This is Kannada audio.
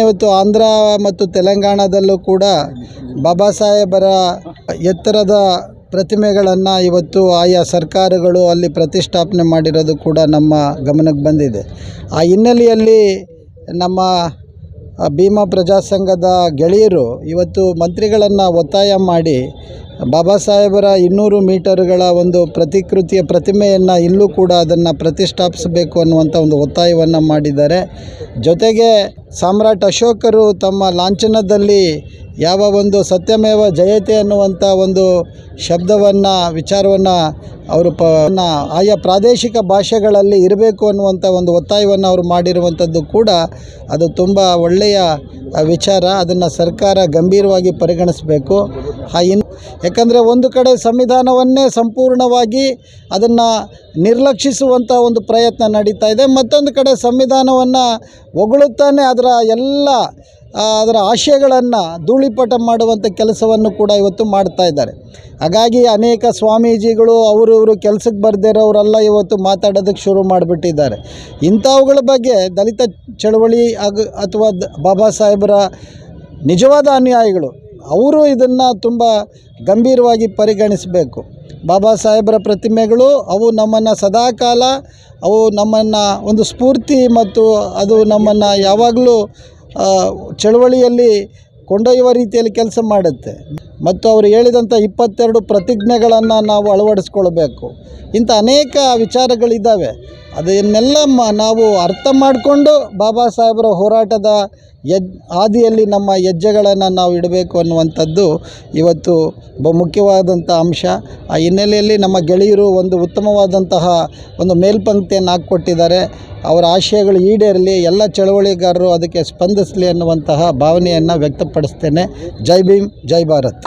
ಇವತ್ತು ಆಂಧ್ರ ಮತ್ತು ತೆಲಂಗಾಣದಲ್ಲೂ ಕೂಡ ಬಾಬಾ ಸಾಹೇಬರ ಎತ್ತರದ ಪ್ರತಿಮೆಗಳನ್ನು ಇವತ್ತು ಆಯಾ ಸರ್ಕಾರಗಳು ಅಲ್ಲಿ ಪ್ರತಿಷ್ಠಾಪನೆ ಮಾಡಿರೋದು ಕೂಡ ನಮ್ಮ ಗಮನಕ್ಕೆ ಬಂದಿದೆ. ಆ ಹಿನ್ನೆಲೆಯಲ್ಲಿ ನಮ್ಮ ಭೀಮಾ ಪ್ರಜಾಸಂಘದ ಗೆಳೆಯರು ಇವತ್ತು ಮಂತ್ರಿಗಳನ್ನು ಒತ್ತಾಯ ಮಾಡಿ ಬಾಬಾ ಸಾಹೇಬರ 200 ಮೀಟರ್ಗಳ ಒಂದು ಪ್ರತಿಕೃತಿಯ ಪ್ರತಿಮೆಯನ್ನು ಇಲ್ಲೂ ಕೂಡ ಅದನ್ನು ಪ್ರತಿಷ್ಠಾಪಿಸಬೇಕು ಅನ್ನುವಂಥ ಒಂದು ಒತ್ತಾಯವನ್ನು ಮಾಡಿದ್ದಾರೆ. ಜೊತೆಗೆ ಸಾಮ್ರಾಟ್ ಅಶೋಕರು ತಮ್ಮ ಲಾಂಛನದಲ್ಲಿ ಯಾವ ಒಂದು ಸತ್ಯಮೇವ ಜಯತೆ ಅನ್ನುವಂಥ ಒಂದು ಶಬ್ದವನ್ನು ವಿಚಾರವನ್ನು ಅವರು ಆಯಾ ಪ್ರಾದೇಶಿಕ ಭಾಷೆಗಳಲ್ಲಿ ಇರಬೇಕು ಅನ್ನುವಂಥ ಒಂದು ಒತ್ತಾಯವನ್ನು ಅವರು ಮಾಡಿರುವಂಥದ್ದು ಕೂಡ ಅದು ತುಂಬ ಒಳ್ಳೆಯ ವಿಚಾರ. ಅದನ್ನು ಸರ್ಕಾರ ಗಂಭೀರವಾಗಿ ಪರಿಗಣಿಸಬೇಕು. ಯಾಕಂದರೆ ಒಂದು ಕಡೆ ಸಂವಿಧಾನವನ್ನೇ ಸಂಪೂರ್ಣವಾಗಿ ಅದನ್ನು ನಿರ್ಲಕ್ಷಿಸುವಂಥ ಒಂದು ಪ್ರಯತ್ನ ನಡೀತಾ ಇದೆ, ಮತ್ತೊಂದು ಕಡೆ ಸಂವಿಧಾನವನ್ನು ಹೊಗಳುತ್ತಾನೆ ಅದರ ಆಶಯಗಳನ್ನು ಧೂಳಿಪಟ ಮಾಡುವಂಥ ಕೆಲಸವನ್ನು ಕೂಡ ಇವತ್ತು ಮಾಡ್ತಾ ಇದ್ದಾರೆ. ಹಾಗಾಗಿ ಅನೇಕ ಸ್ವಾಮೀಜಿಗಳು ಅವರು ಕೆಲಸಕ್ಕೆ ಬರದೇ ಇರೋರೆಲ್ಲ ಇವತ್ತು ಮಾತಾಡೋದಕ್ಕೆ ಶುರು ಮಾಡಿಬಿಟ್ಟಿದ್ದಾರೆ. ಇಂಥವುಗಳ ಬಗ್ಗೆ ದಲಿತ ಚಳವಳಿ ಅಥವಾ ಬಾಬಾ ಸಾಹೇಬರ ನಿಜವಾದ ಅನುಯಾಯಿಗಳು ಅವರು ಇದನ್ನು ತುಂಬ ಗಂಭೀರವಾಗಿ ಪರಿಗಣಿಸಬೇಕು. ಬಾಬಾ ಸಾಹೇಬರ ಪ್ರತಿಮೆಗಳು ಅವು ನಮ್ಮನ್ನು ಸದಾಕಾಲ ಅವು ನಮ್ಮನ್ನು ಒಂದು ಸ್ಫೂರ್ತಿ ಮತ್ತು ಅದು ನಮ್ಮನ್ನು ಯಾವಾಗಲೂ ಚಳವಳಿಯಲ್ಲಿ ಕೊಂಡೊಯ್ಯುವ ರೀತಿಯಲ್ಲಿ ಕೆಲಸ ಮಾಡುತ್ತೆ. ಮತ್ತು ಅವರು ಹೇಳಿದಂಥ 22 ಪ್ರತಿಜ್ಞೆಗಳನ್ನು ನಾವು ಅಳವಡಿಸ್ಕೊಳ್ಬೇಕು. ಇಂಥ ಅನೇಕ ವಿಚಾರಗಳಿದ್ದಾವೆ. ಅದನ್ನೆಲ್ಲ ನಾವು ಅರ್ಥ ಮಾಡಿಕೊಂಡು ಬಾಬಾ ಸಾಹೇಬರ ಹೋರಾಟದ ಹಾದಿಯಲ್ಲಿ ನಮ್ಮ ಹೆಜ್ಜೆಗಳನ್ನು ನಾವು ಇಡಬೇಕು ಅನ್ನುವಂಥದ್ದು ಇವತ್ತು ಬಹುಮುಖ್ಯವಾದಂಥ ಅಂಶ. ಆ ಹಿನ್ನೆಲೆಯಲ್ಲಿ ನಮ್ಮ ಗೆಳೆಯರು ಒಂದು ಉತ್ತಮವಾದಂತಹ ಒಂದು ಮೇಲ್ಪಂಕ್ತಿಯನ್ನು ಹಾಕ್ಕೊಟ್ಟಿದ್ದಾರೆ. ಅವರ ಆಶಯಗಳು ಈಡೇರಲಿ, ಎಲ್ಲ ಚಳವಳಿಗಾರರು ಅದಕ್ಕೆ ಸ್ಪಂದಿಸಲಿ ಅನ್ನುವಂತಹ ಭಾವನೆಯನ್ನು ವ್ಯಕ್ತಪಡಿಸ್ತೇನೆ. ಜೈ ಭೀಮ್, ಜೈ ಭಾರತ್.